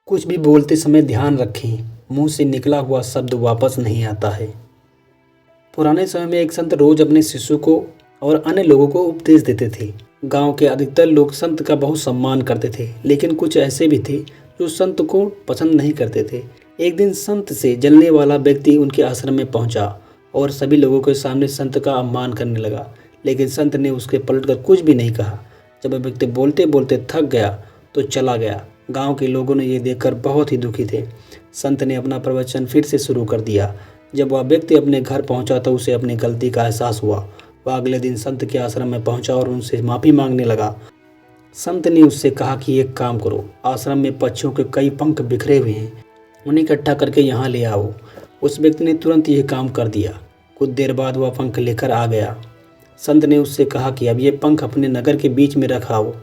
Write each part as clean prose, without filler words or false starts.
कुछ भी बोलते समय ध्यान रखें, मुंह से निकला हुआ शब्द वापस नहीं आता है। पुराने समय में एक संत रोज अपने शिष्यों को और अन्य लोगों को उपदेश देते थे। गांव के अधिकतर लोग संत का बहुत सम्मान करते थे, लेकिन कुछ ऐसे भी थे जो संत को पसंद नहीं करते थे। एक दिन संत से जलने वाला व्यक्ति उनके आश्रम में पहुंचा और सभी लोगों के सामने संत का अपमान करने लगा, लेकिन संत ने उसके पलटकर कुछ भी नहीं कहा। जब वह व्यक्ति बोलते बोलते थक गया तो चला गया। गांव के लोगों ने यह देखकर बहुत ही दुखी थे। संत ने अपना प्रवचन फिर से शुरू कर दिया। जब वह व्यक्ति अपने घर पहुंचा तो उसे अपनी गलती का एहसास हुआ। वह अगले दिन संत के आश्रम में पहुंचा और उनसे माफ़ी मांगने लगा। संत ने उससे कहा कि एक काम करो, आश्रम में पक्षियों के कई पंख बिखरे हुए हैं, उन्हें इकट्ठा करके यहाँ ले आओ। उस व्यक्ति ने तुरंत यह काम कर दिया। कुछ देर बाद वह पंख लेकर आ गया। संत ने उससे कहा कि अब ये पंख अपने नगर के बीच में रखाओ।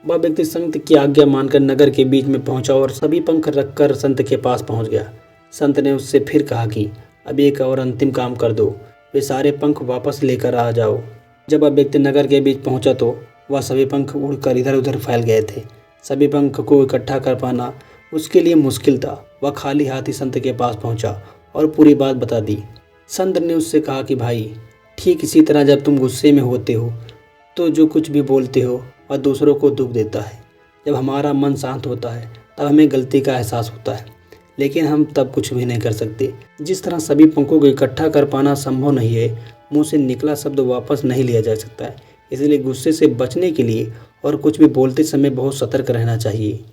वह व्यक्ति संत की आज्ञा मानकर नगर के बीच में पहुंचा और सभी पंख रखकर संत के पास पहुंच गया। संत ने उससे फिर कहा कि अब एक और अंतिम काम कर दो, वे सारे पंख वापस लेकर आ जाओ। जब वह व्यक्ति नगर के बीच पहुंचा तो वह सभी पंख उड़कर इधर उधर फैल गए थे। सभी पंख को इकट्ठा कर पाना उसके लिए मुश्किल था। वह खाली हाथ ही संत के पास पहुंचा और पूरी बात बता दी। संत ने उससे कहा कि भाई, ठीक इसी तरह जब तुम गुस्से में होते हो तो जो कुछ भी बोलते हो वह दूसरों को दुख देता है। जब हमारा मन शांत होता है तब हमें गलती का एहसास होता है, लेकिन हम तब कुछ भी नहीं कर सकते। जिस तरह सभी पंखों को इकट्ठा कर पाना संभव नहीं है, मुंह से निकला शब्द वापस नहीं लिया जा सकता है। इसलिए गुस्से से बचने के लिए और कुछ भी बोलते समय बहुत सतर्क रहना चाहिए।